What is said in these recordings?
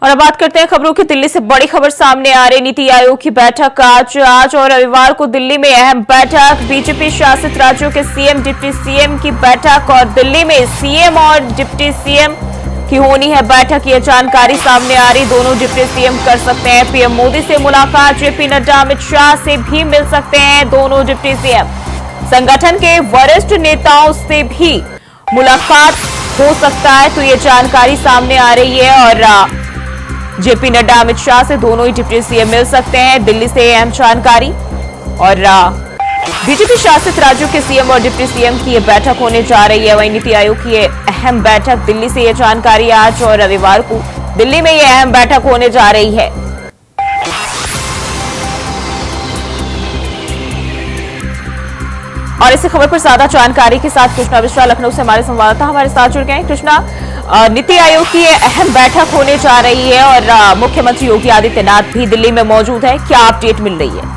और अब बात करते हैं खबरों की। दिल्ली से बड़ी खबर सामने आ रही। नीति आयोग की बैठक आज और रविवार को दिल्ली में अहम बैठक। बीजेपी शासित राज्यों के सीएम डिप्टी सीएम की बैठक और दिल्ली में सीएम और डिप्टी सीएम की होनी है बैठक। ये जानकारी सामने आ रही। दोनों डिप्टी सीएम कर सकते हैं पीएम मोदी से मुलाकात। जेपी नड्डा अमित शाह से भी मिल सकते हैं दोनों डिप्टी सीएम। संगठन के वरिष्ठ नेताओं से भी मुलाकात हो सकता है, तो ये जानकारी सामने आ रही है। और जेपी नड्डा अमित शाह से दोनों ही डिप्टी सीएम मिल सकते हैं, दिल्ली से अहम जानकारी। और बीजेपी शासित राज्यों के सीएम और डिप्टी सीएम की ये बैठक होने जा रही है। वहीं नीति आयोग की ये अहम बैठक, दिल्ली से ये जानकारी आज और रविवार को दिल्ली में ये अहम बैठक होने जा रही है। और इसी खबर पर ज्यादा जानकारी के साथ कृष्णा मिश्रा लखनऊ से हमारे संवाददाता हमारे साथ जुड़ गए हैं। कृष्णा, नीति आयोग की ये अहम बैठक होने जा रही है और मुख्यमंत्री योगी आदित्यनाथ भी दिल्ली में मौजूद है, क्या अपडेट मिल रही है?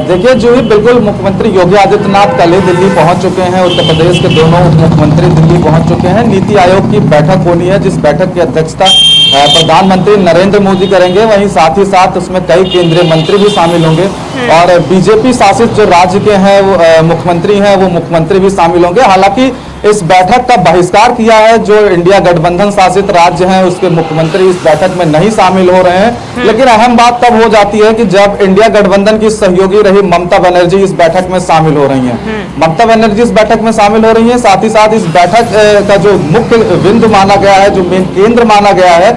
देखिए जूही, बिल्कुल मुख्यमंत्री योगी आदित्यनाथ कल ही दिल्ली पहुंच चुके हैं। उत्तर प्रदेश के दोनों उप मुख्यमंत्री दिल्ली पहुंच चुके हैं। नीति आयोग की बैठक होनी है, जिस बैठक की अध्यक्षता प्रधानमंत्री नरेंद्र मोदी करेंगे। वहीं साथ ही साथ उसमें कई केंद्रीय मंत्री भी शामिल होंगे और बीजेपी शासित जो राज्य के हैं मुख्यमंत्री हैं वो मुख्यमंत्री भी शामिल होंगे। हालांकि इस बैठक का बहिष्कार किया है जो इंडिया गठबंधन शासित राज्य हैं, उसके मुख्यमंत्री इस बैठक में नहीं शामिल हो रहे हैं। लेकिन अहम बात तब हो जाती है कि जब इंडिया गठबंधन की सहयोगी रही ममता बनर्जी इस बैठक में शामिल हो रही हैं। ममता बनर्जी इस बैठक में शामिल हो रही हैं। साथ ही साथ इस बैठक का जो मुख्य बिंदु माना गया है, जो मेन केंद्र माना गया है,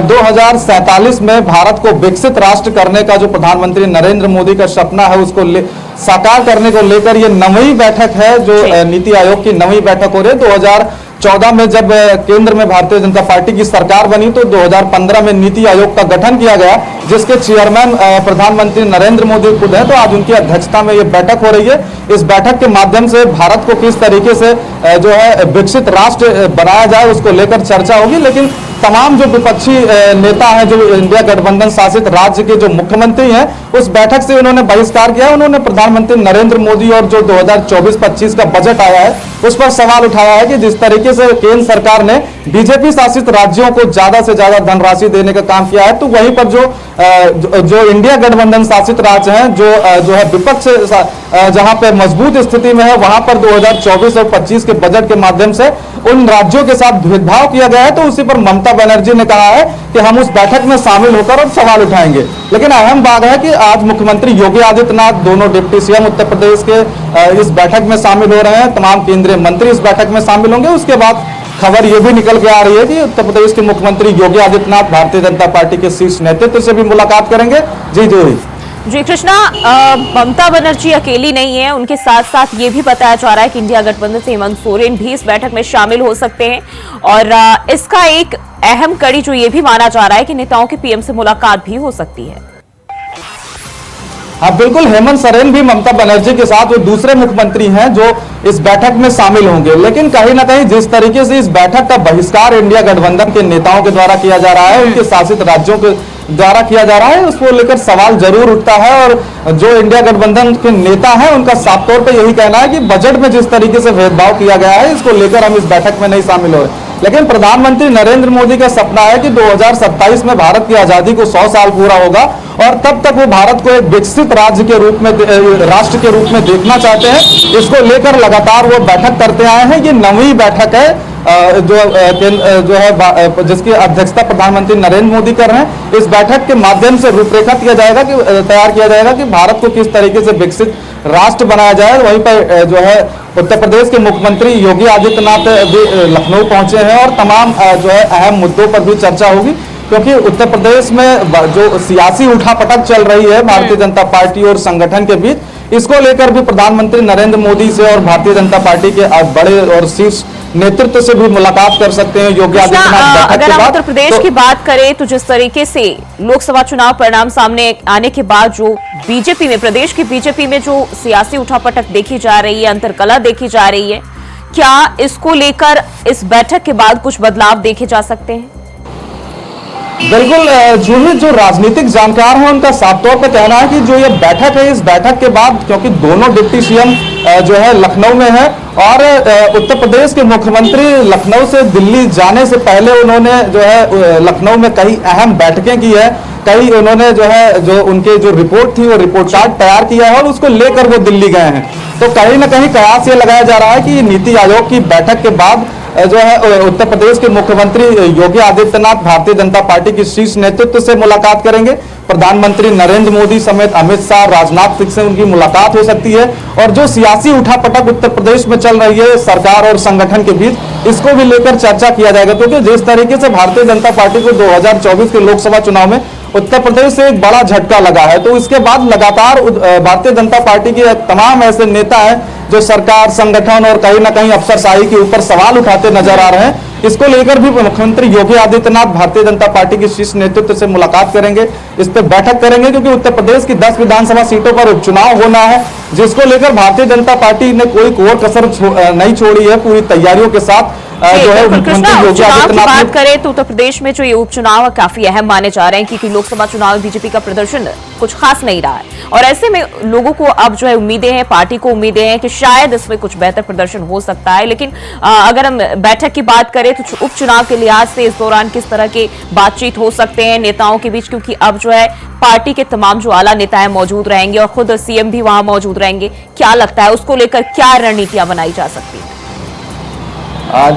2047 में भारत को विकसित राष्ट्र करने का जो प्रधानमंत्री नरेंद्र मोदी का सपना है उसको साकार करने को लेकर ये नवीं बैठक है, जो नीति आयोग की नवीं बैठक हो रही है। 2014 में जब केंद्र में भारतीय जनता पार्टी की सरकार बनी तो 2015 में नीति आयोग का गठन किया गया, जिसके चेयरमैन प्रधानमंत्री नरेंद्र मोदी खुद हैं। तो आज उनकी अध्यक्षता में ये बैठक हो रही है। इस बैठक के माध्यम से भारत को किस तरीके से जो है विकसित राष्ट्र बनाया जाए उसको लेकर चर्चा होगी। लेकिन तमाम जो विपक्षी नेता हैं, जो इंडिया गठबंधन शासित राज्य के जो मुख्यमंत्री हैं, उस बैठक से उन्होंने बहिष्कार किया। उन्होंने प्रधानमंत्री नरेंद्र मोदी और जो 2024-25 का बजट आया है उस पर सवाल उठाया है कि जिस तरीके से केंद्र सरकार ने बीजेपी शासित राज्यों को ज्यादा से ज्यादा धनराशि देने का काम किया है, तो वहीं पर जो इंडिया गठबंधन शासित राज्य हैं, जो है विपक्ष जहां पे मजबूत स्थिति में है, वहां पर 2024 और 25 के बजट के माध्यम से उन राज्यों के साथ भेदभाव किया गया है। तो उसी पर ममता बनर्जी ने कहा है कि हम उस बैठक में शामिल होकर और सवाल उठाएंगे। लेकिन अहम बात है कि आज मुख्यमंत्री योगी आदित्यनाथ, दोनों डिप्टी सीएम उत्तर प्रदेश के इस बैठक में शामिल हो रहे हैं। तमाम केंद्रीय मंत्री इस बैठक में शामिल होंगे। उसके बाद खबर यह भी निकल के आ रही है कि उत्तर प्रदेश के मुख्यमंत्री योगी आदित्यनाथ भारतीय जनता पार्टी के शीर्ष नेतृत्व से भी मुलाकात करेंगे। जी कृष्णा, ममता बनर्जी अकेली नहीं है, उनके साथ साथ ये भी बताया जा रहा है कि इंडिया गठबंधन से हेमंत सोरेन भी इस बैठक में शामिल हो सकते हैं। और इसका एक अहम कड़ी जो ये भी माना जा रहा है कि नेताओं की पीएम से मुलाकात भी हो सकती है। हाँ बिल्कुल, हेमंत सोरेन भी ममता बनर्जी के साथ वो दूसरे मुख्यमंत्री हैं जो इस बैठक में शामिल होंगे। लेकिन कहीं ना कहीं जिस तरीके से इस बैठक का बहिष्कार इंडिया गठबंधन के नेताओं के द्वारा किया जा रहा है, उनके शासित राज्यों के द्वारा किया जा रहा है, उसको लेकर सवाल जरूर उठता है। और जो इंडिया गठबंधन के नेता हैं उनका साफ तौर पे यही कहना है कि बजट में जिस तरीके से भेदभाव किया गया है इसको लेकर हम इस बैठक में नहीं शामिल हो रहे। लेकिन प्रधानमंत्री नरेंद्र मोदी का सपना है कि 2027 में भारत की आजादी को 100 साल पूरा होगा और तब तक वो भारत को एक विकसित राज्य के रूप में, राष्ट्र के रूप में देखना चाहते हैं। इसको लेकर लगातार वो बैठक करते आए हैं। ये नवीं बैठक है जो है जिसकी अध्यक्षता प्रधानमंत्री नरेंद्र मोदी कर रहे हैं। इस बैठक के माध्यम से रूपरेखा तैयार किया जाएगा कि भारत को किस तरीके से विकसित राष्ट्र बनाया जाए। वहीं पर जो है उत्तर प्रदेश के मुख्यमंत्री योगी आदित्यनाथ भी लखनऊ पहुंचे हैं और तमाम जो है अहम मुद्दों पर भी चर्चा होगी, क्योंकि उत्तर प्रदेश में जो सियासी उठापटक चल रही है भारतीय जनता पार्टी और संगठन के बीच, इसको लेकर भी प्रधानमंत्री नरेंद्र मोदी से और भारतीय जनता पार्टी के बड़े और शीर्ष नेतृत्व से भी मुलाकात कर सकते हैं योगी आदित्यनाथ। अगर हम उत्तर प्रदेश की बात करें तो जिस तरीके से लोकसभा चुनाव परिणाम सामने आने के बाद जो बीजेपी में, प्रदेश की बीजेपी में जो सियासी उठापटक देखी जा रही है, अंतरकलह देखी जा रही है, क्या इसको लेकर इस बैठक के बाद कुछ बदलाव देखे जा सकते हैं? बिल्कुल जो राजनीतिक जानकार हैं उनका साफ तौर पर कहना है कि जो ये बैठक है, इस बैठक के बाद, क्योंकि दोनों डिप्टी सीएम जो है लखनऊ में है और उत्तर प्रदेश के मुख्यमंत्री लखनऊ से दिल्ली जाने से पहले उन्होंने जो है लखनऊ में कई अहम बैठकें की है, कई उन्होंने जो है जो उनके जो रिपोर्ट थी वो रिपोर्ट कार्ड तैयार किया है और उसको लेकर वो दिल्ली गए हैं। तो कहीं ना कहीं कयास ये लगाया जा रहा है कि नीति आयोग की बैठक के बाद जो है उत्तर प्रदेश के मुख्यमंत्री योगी आदित्यनाथ भारतीय जनता पार्टी की शीर्ष नेतृत्व से मुलाकात करेंगे। प्रधानमंत्री नरेंद्र मोदी समेत अमित शाह, राजनाथ सिंह से उनकी मुलाकात हो सकती है और जो सियासी उठापटक उत्तर प्रदेश में चल रही है सरकार और संगठन के बीच, इसको भी लेकर चर्चा किया जाएगा। क्योंकि जिस तरीके से भारतीय जनता पार्टी को 2024 के लोकसभा चुनाव में उत्तर प्रदेश से एक बड़ा झटका लगा है, तो इसके बाद लगातार भारतीय जनता पार्टी के तमाम ऐसे नेता हैं जो सरकार, संगठन और कहीं ना कहीं अफसरशाही के ऊपर सवाल उठाते नजर आ रहे हैं। इसको लेकर भी मुख्यमंत्री योगी आदित्यनाथ भारतीय जनता पार्टी की शीर्ष नेतृत्व से मुलाकात करेंगे, इस पर बैठक करेंगे, क्योंकि उत्तर प्रदेश की 10 विधानसभा सीटों पर उपचुनाव होना है, जिसको लेकर भारतीय जनता पार्टी ने कोई कोर कसर नहीं छोड़ी है, पूरी तैयारियों के साथ जो है मुख्यमंत्री योगी आदित्यनाथ की बात करें तो उत्तर प्रदेश में जो ये उपचुनाव काफी अहम माने जा रहे हैं, क्योंकि लोकसभा चुनाव में बीजेपी का प्रदर्शन कुछ खास नहीं रहा है और ऐसे में लोगों को अब जो है उम्मीदें हैं, पार्टी को उम्मीदें हैं कि शायद इसमें कुछ बेहतर प्रदर्शन हो सकता है। लेकिन अगर हम बैठक की बात करें तो उपचुनाव के लिहाज से इस दौरान किस तरह के बातचीत हो सकते हैं नेताओं के बीच, क्योंकि अब जो है पार्टी के तमाम जो आला नेता है मौजूद रहेंगे और खुद सीएम भी वहां मौजूद रहेंगे। क्या लगता है उसको लेकर क्या रणनीतियां बनाई जा सकती है?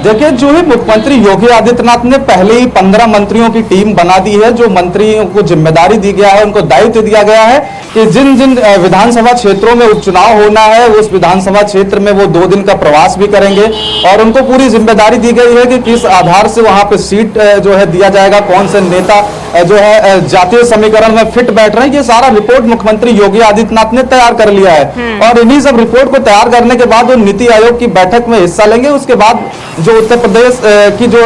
देखिए, जो है मुख्यमंत्री योगी आदित्यनाथ ने पहले ही 15 मंत्रियों की टीम बना दी है। जो मंत्रियों को जिम्मेदारी दी गया है, उनको दायित्व दिया गया है कि जिन जिन विधानसभा क्षेत्रों में उपचुनाव होना है उस विधानसभा क्षेत्र में वो 2 दिन का प्रवास भी करेंगे और उनको पूरी जिम्मेदारी दी गई है कि किस आधार से वहां पे सीट जो है दिया जाएगा, कौन से नेता जो है जातीय समीकरण में फिट बैठ रहे हैं। ये सारा रिपोर्ट मुख्यमंत्री योगी आदित्यनाथ ने तैयार कर लिया है और इन्हीं सब रिपोर्ट को तैयार करने के बाद वो नीति आयोग की बैठक में हिस्सा लेंगे। उसके बाद जो उत्तर प्रदेश की जो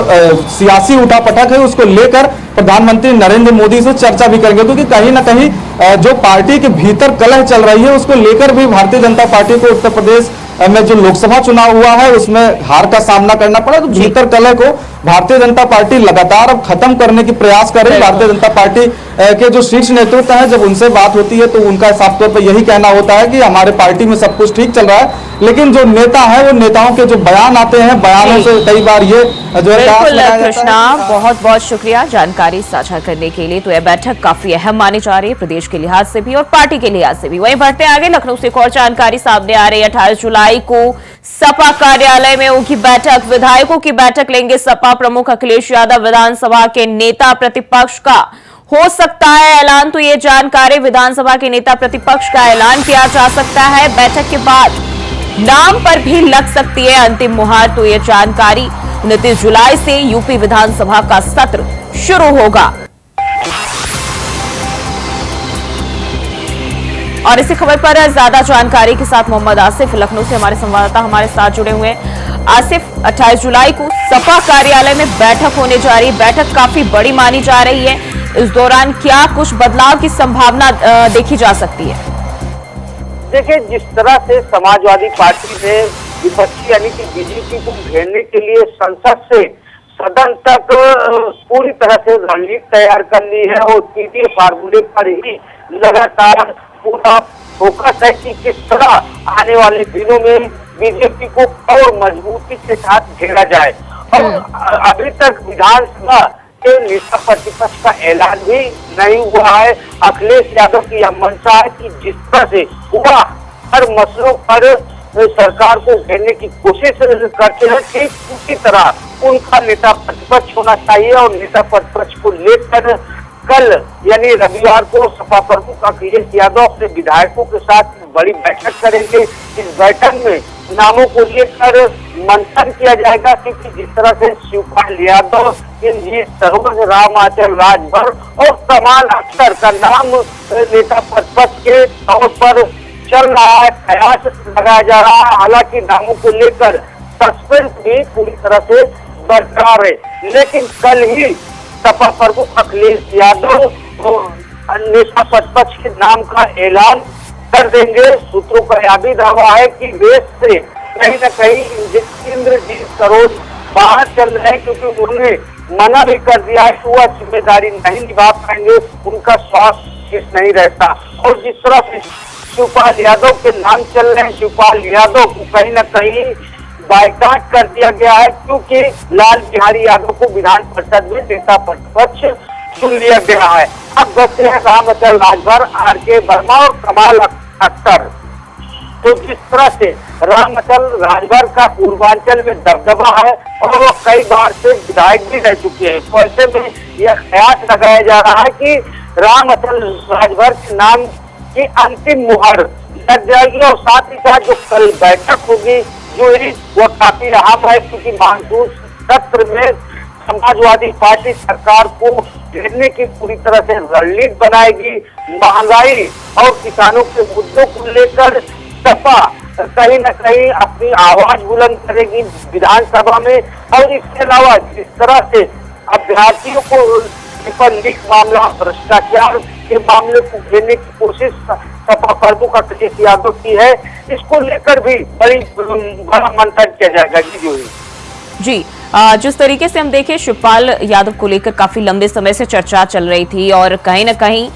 सियासी उठापटक है उसको लेकर प्रधानमंत्री नरेंद्र मोदी से चर्चा भी करेंगे, क्योंकि कहीं ना कहीं जो पार्टी के भीतर कलह चल रही है उसको लेकर भी भारतीय जनता पार्टी को उत्तर प्रदेश में जो लोकसभा चुनाव हुआ है उसमें हार का सामना करना पड़ा। तो भीतर कलह को भारतीय जनता पार्टी लगातार अब खत्म करने की प्रयास कर रही है। भारतीय जनता पार्टी के जो शीर्ष नेतृत्व है, जब उनसे बात होती है तो उनका साफ तौर पर यही कहना होता है कि हमारे पार्टी में सब कुछ ठीक चल रहा है, लेकिन जो नेता है वो नेताओं के जो बयान आते हैं, बयानों से कई बार ये जो है कृष्णा, बहुत बहुत शुक्रिया जानकारी साझा करने के लिए। तो यह बैठक काफी अहम मानी जा रही है प्रदेश के लिहाज से भी और पार्टी के लिहाज से भी। वहीं बढ़ते आगे, लखनऊ से एक और जानकारी सामने आ रही है। 18 जुलाई को सपा कार्यालय में होगी बैठक, विधायकों की बैठक लेंगे सपा प्रमुख अखिलेश यादव। विधानसभा के नेता प्रतिपक्ष का हो सकता है ऐलान, तो ये जानकारी विधानसभा के नेता प्रतिपक्ष का ऐलान किया जा सकता है। बैठक के बाद नाम पर भी लग सकती है अंतिम मुहर, तो ये जानकारी 29 जुलाई से यूपी विधानसभा का सत्र शुरू होगा। और इसी खबर पर ज्यादा जानकारी के साथ मोहम्मद आसिफ लखनऊ से हमारे संवाददाता हमारे साथ जुड़े हुए हैं। आसिफ, 28 जुलाई को सपा कार्यालय में बैठक होने जा रही है, बैठक काफी बड़ी मानी जा रही है। इस दौरान क्या कुछ बदलाव की संभावना देखी जा सकती है? देखिए, जिस तरह से समाजवादी पार्टी ने विपक्षी यानी कि बीजेपी को घेरने के लिए संसद से सदन तक पूरी तरह से रणनीति तैयार कर ली है और सीधे फार्मूले पर ही लगातार पूरा फोकस है कि किस तरह आने वाले दिनों में बीजेपी को और मजबूती के साथ घेरा जाए। और अभी तक विधानसभा के नेता प्रतिपक्ष का ऐलान भी नहीं हुआ है। अखिलेश यादव की यह मंशा है कि जिस तरह से हुआ हर मसलों पर सरकार को घेरने की कोशिश करते हैं, ठीक उसी तरह उनका नेता प्रतिपक्ष होना चाहिए और नेता प्रतिपक्ष को लेकर कल यानी रविवार को सपा प्रमुख अखिलेश यादव अपने विधायकों के साथ बड़ी बैठक करेंगे। इस बैठक में नामों को लेकर मंथन किया जाएगा, क्योंकि जिस तरह से शिवपाल यादव, सरोज, रामाचल राजभर और कमाल अख्तर का नाम नेता प्रतिपक्ष के तौर पर चल रहा है, प्रयास लगाया जा रहा है। हालांकि नामों को लेकर सस्पेंस भी पूरी तरह से बरकरार है, लेकिन कल ही सपा प्रमुख अखिलेश यादव नेता प्रतिपक्ष के नाम का ऐलान कर देंगे। सूत्रों का यह भी दावा है कि रेस से कहीं न कहीं इंद्रजीत सरोज बाहर चल रहे हैं, क्योंकि उन्होंने मना भी कर दिया है कि वह जिम्मेदारी नहीं निभा पाएंगे, उनका स्वास्थ्य ठीक नहीं रहता। और जिस तरह से शिवपाल यादव के नाम चल रहे हैं, शिवपाल यादव को कहीं न कहीं बायकाट कर दिया गया है, क्योंकि लाल बिहारी यादव को विधान परिषद में नेता प्रतिपक्ष चुन लिया गया है। अब बचे हैं रामअचल राजभर, आर.के. वर्मा और कमाल अख्तर। तो जिस तरह से रामअचल राजभर का पूर्वांचल में दबदबा है और वो कई बार से विधायक भी रह चुके हैं, तो ऐसे में यह कयास लगाया जा रहा है कि रामअचल राजभर के नाम की अंतिम मुहर लग जाएगी। और साथ ही साथ जो कल बैठक होगी जो वो काफी अहम है, क्योंकि मानसून सत्र में समाजवादी पार्टी सरकार को घेरने की पूरी तरह से रणनीति बनाएगी। महंगाई और किसानों के मुद्दों को लेकर सपा कहीं न कहीं अपनी आवाज बुलंद करेगी विधानसभा में। और इसके अलावा जिस तरह से अभ्यर्थियों को पेपर लीक मामला, भ्रष्टाचार के मामले को घेरने की कोशिश सपा प्रमुख अखिलेश यादव की है, इसको लेकर भी बड़ा मंथन किया जाएगा। जी, जिस तरीके से हम देखें शिवपाल यादव को लेकर काफी लंबे समय से चर्चा चल रही थी और कहीं न कहीं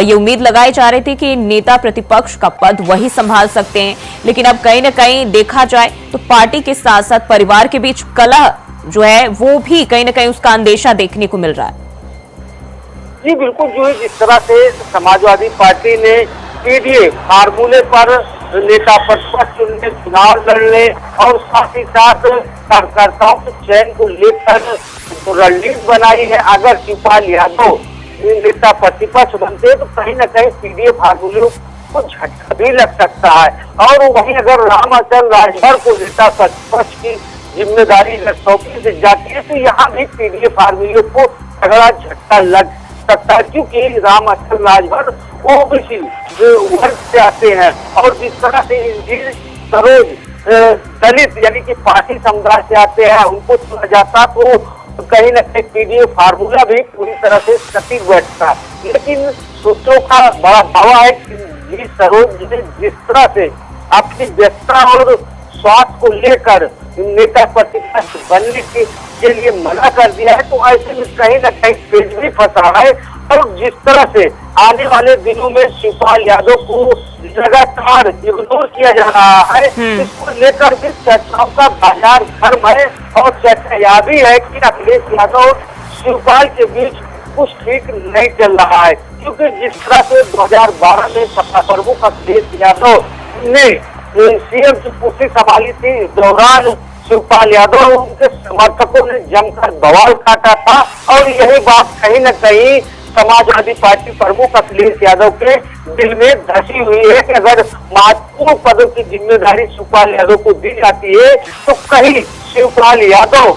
ये उम्मीद लगाई जा रही थी कि नेता प्रतिपक्ष का पद वही संभाल सकते हैं, लेकिन अब कहीं न कहीं देखा जाए तो पार्टी के साथ साथ परिवार के बीच कलह जो है वो भी कहीं न कहीं उसका अंदेशा देखने को मिल रहा है। जी बिल्कुल, जो है जिस तरह से समाजवादी पार्टी ने पीडीए फार्मूले पर नेता प्रतिपक्ष चुनने, चुनाव लड़ने और साथ ही साथ कार्यकर्ताओं के चयन को लेकर रणनीति बनाई है। अगर शिवपाल यादव नेता प्रतिपक्ष बनते हैं तो कहीं न कहीं पीडीए फार्मूले को झटका भी लग सकता है। और वहीं अगर रामअचल राजभर को नेता प्रतिपक्ष की जिम्मेदारी सौंपी जाती है तो यहाँ भी पीडीए फार्मूले को तगड़ा झटका लग सकता है, क्योंकि रामअचल राजभर ओबीसी वर्ग से आते हैं। और जिस तरह से इंजीनियर सरोज दलित यानी कि पाटी समुदाय से आते हैं, उनको चुना जाता तो कहीं न कहीं पीडीए फार्मूला भी पूरी तरह से सटीक बैठता। लेकिन सूत्रों का बड़ा दावा है कि सरोज ने जिस तरह से अपनी व्यस्तता और स्वास्थ्य को लेकर नेता प्रतिपक्ष बनने के लिए मना कर दिया है, तो ऐसे में कहीं न कहीं पेज भी फंसा है। और जिस तरह से आने वाले दिनों में शिवपाल यादव को लगातार इग्नोर किया जा रहा है, इसको लेकर भी चर्चाओं का बाजार गर्म है। और चर्चा यह भी है कि अखिलेश यादव शिवपाल के बीच कुछ ठीक नहीं चल रहा है, क्योंकि जिस तरह से 2012 में सपा प्रमुख अखिलेश यादव ने सीएम की कुर्सी संभाली थी, दौरान शिवपाल यादव और उनके समर्थकों ने जमकर बवाल काटा था। और यही बात कहीं न कहीं समाजवादी पार्टी प्रमुख अखिलेश यादव के दिल में धसी हुई है कि अगर महत्वपूर्ण पदों की जिम्मेदारी शिवपाल यादव को दी जाती है तो कहीं शिवपाल यादव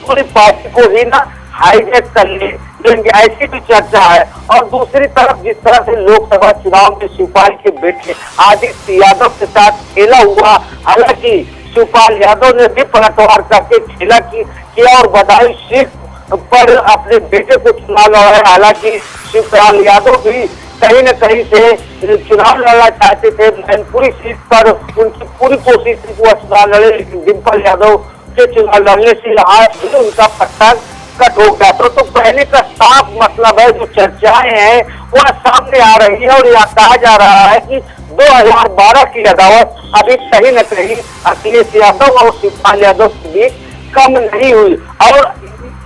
पूरी पार्टी को ही ना हाईजैक कर लेंगे, ऐसी भी चर्चा है। और दूसरी तरफ जिस तरह से लोकसभा चुनाव में शिवपाल के बेटे आदित्य यादव के साथ खेला हुआ, हालांकि शिवपाल यादव ने भी पलटवार करके खेला किया और बदायूं सीट पर अपने बेटे को चुनाव लड़ा। हालांकि शिवपाल यादव भी कहीं न कहीं से चुनाव लड़ना चाहते थे, मैनपुरी सीट पर उनकी पूरी कोशिश थी कि वह चुनाव लड़े, लेकिन डिम्पल यादव के चुनाव लड़ने से यहाँ उनका पट्टा कट हो गया। तो पहले का साफ मतलब है, जो चर्चाएं हैं वह सामने आ रही है। और यह कहा जा रहा है कि 2012 की अदावत अभी कहीं न कहीं अखिलेश यादव और शिवपाल यादव के बीच कम नहीं हुई। और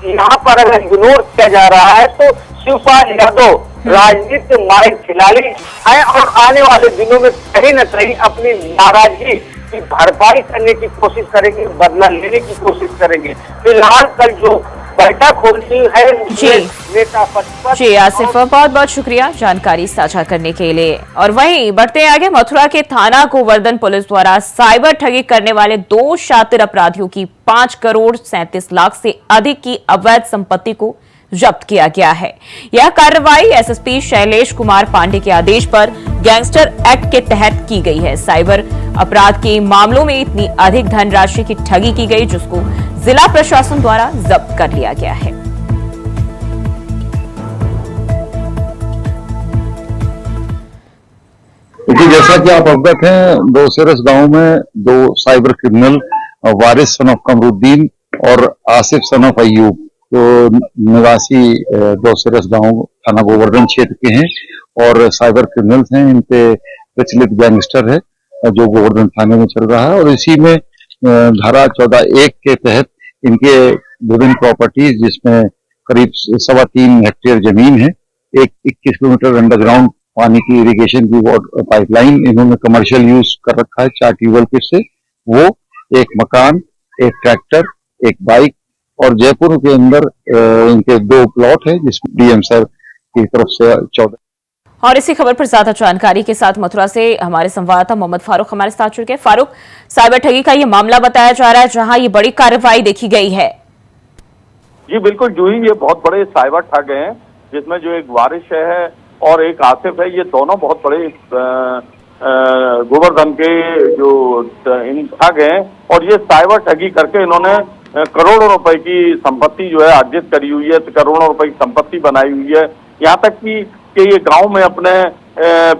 यहाँ पर अगर इग्नोर किया जा रहा है तो शिवपाल यादव राजनीतिक माहिर खिलाड़ी है और आने वाले दिनों में कहीं न कहीं अपनी नाराजगी की भरपाई करने की कोशिश करेंगे, बदला लेने की कोशिश करेंगे। फिलहाल कल जो बैठक होनी है नेता प्रतिपक्ष। जी आसिफ, बहुत बहुत शुक्रिया जानकारी साझा करने के लिए। और वहीं बढ़ते आगे, मथुरा के थाना गोवर्धन पुलिस द्वारा साइबर ठगी करने वाले 2 शातिर अपराधियों की 5 करोड़ 37 लाख से अधिक की अवैध संपत्ति को जब्त किया गया है। यह कार्रवाई एसएसपी शैलेश कुमार पांडे के आदेश पर गैंगस्टर एक्ट के तहत की गई है। साइबर अपराध के मामलों में इतनी अधिक धनराशि की ठगी की गई जिसको जिला प्रशासन द्वारा जब्त कर लिया गया है। क्योंकि जैसा कि आप अवगत हैं, दोसेरस गांव में 2 cyber criminal Waris son of Kamruddin और आसिफ सन ऑफ अयूब, जो निवासी दोसेरस गांव थाना गोवर्धन क्षेत्र के हैं और साइबर क्रिमिनल्स हैं। इन पे प्रचलित गैंगस्टर है जो गोवर्धन थाने में चल रहा है और इसी में धारा 14(1) के तहत इनके विभिन्न प्रॉपर्टीज जिसमें करीब 3.25 हेक्टेयर जमीन है, एक 21 किलोमीटर अंडरग्राउंड पानी की इरिगेशन की पाइपलाइन इन्होंने कमर्शियल यूज कर रखा है 4 ट्यूबवेल के से, वो एक मकान, एक ट्रैक्टर, एक बाइक और जयपुर के अंदर इनके 2 प्लॉट है जिसमें डीएम सर की तरफ से 14। और इसी खबर पर ज्यादा जानकारी के साथ मथुरा से हमारे संवाददाता मोहम्मद फारूक हमारे साथ जुड़ गए। फारूक, साइबर ठगी का ये मामला बताया जा रहा है जहां ये बड़ी कार्रवाई देखी गई है। जी बिल्कुल जूही, ये बहुत बड़े साइबर ठग हैं जिसमें जो एक वारिश है और एक आसिफ है, ये दोनों बहुत बड़े गोवर्धन के जो इन ठग हैं और ये साइबर ठगी करके इन्होंने करोड़ों रुपए की संपत्ति जो है अर्जित करी हुई है, करोड़ों रुपए की संपत्ति बनाई हुई है। यहाँ तक कि ये गांव में अपने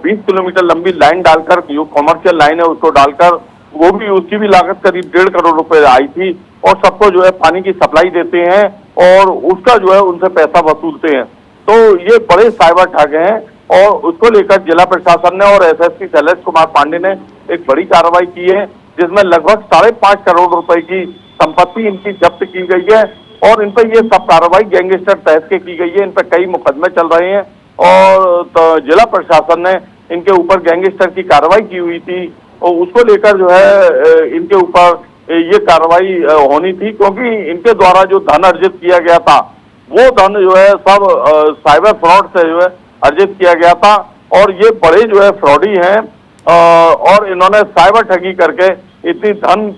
20 किलोमीटर लंबी लाइन डालकर, जो कॉमर्शियल लाइन है उसको डालकर, वो भी उसकी भी लागत करीब 1.5 करोड़ रुपए आई थी और सबको जो है पानी की सप्लाई देते हैं और उसका जो है उनसे पैसा वसूलते हैं। तो ये बड़े साइबर ठग हैं और उसको लेकर जिला प्रशासन ने और एसएसपी शैलेश कुमार पांडे ने एक बड़ी कार्रवाई की है जिसमें लगभग 5.5 करोड़ रुपए की संपत्ति इनकी जब्त की गई है और इन पर ये सब कार्रवाई गैंगस्टर तहत के की गई है। इन पर कई मुकदमे चल रहे हैं और तो जिला प्रशासन ने इनके ऊपर गैंगस्टर की कार्रवाई की हुई थी और उसको लेकर जो है इनके ऊपर ये कार्रवाई होनी थी क्योंकि इनके द्वारा जो धन अर्जित किया गया था वो धन जो है सब साइबर फ्रॉड से जो है अर्जित किया गया था और ये बड़े जो है फ्रॉडी हैं और इन्होंने साइबर ठगी करके इतनी धन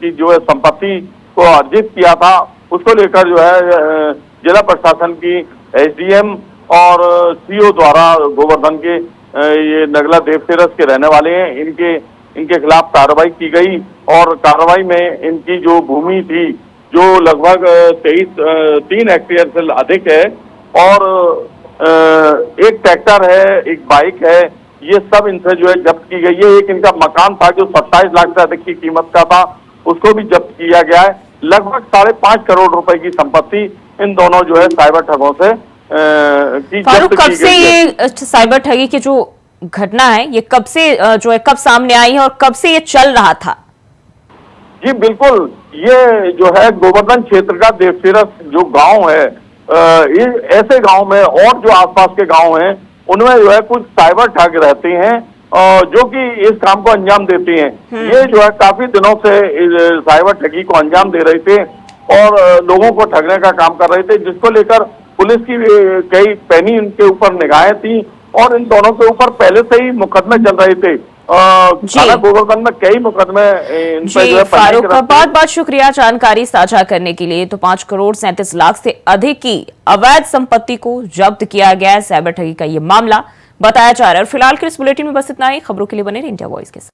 की जो है संपत्ति को अर्जित किया था। उसको लेकर जो है जिला प्रशासन की एसडीएम और सीओ द्वारा गोवर्धन के ये नगला देवसेरस के रहने वाले हैं, इनके खिलाफ कार्रवाई की गई और कार्रवाई में इनकी जो भूमि थी जो लगभग 3 हेक्टेयर से अधिक है और एक ट्रैक्टर है, एक बाइक है, ये सब इनसे जो है जब्त की गई है। एक इनका मकान था जो 27 लाख से अधिक की कीमत का था, उसको भी जब्त किया गया है। लगभग 5.5 करोड़ रुपए की संपत्ति इन दोनों जो है साइबर ठगों से फारूक, कब से ये साइबर ठगी की जो घटना है ये कब से जो है कब सामने आई है और कब से ये चल रहा था? जी बिल्कुल, ये जो है गोवर्धन क्षेत्र का देवसेरस जो गांव है, ऐसे गांव में और जो आसपास के गांव हैं उनमें जो है कुछ साइबर ठग रहते हैं जो कि इस काम को अंजाम देते हैं। ये जो है काफी दिनों से साइबर ठगी को अंजाम दे रहे थे और लोगों को ठगने का काम कर रहे थे, जिसको लेकर पुलिस की कई पैनी इनके ऊपर निगाहें थी और इन दोनों के ऊपर पहले से ही मुकदमे चल रहे थे। थाना गोवर्धन में कई मुकदमे इन पर जो है। फारूक, बहुत बहुत शुक्रिया जानकारी साझा करने के लिए। तो 5 करोड़ 37 लाख से अधिक की अवैध संपत्ति को जब्त किया गया है। साइबर ठगी का ये मामला बताया जा रहा है। और फिलहाल के इस बुलेटिन में बस इतना ही। खबरों के लिए बने रहिए इंडिया वॉइस के साथ।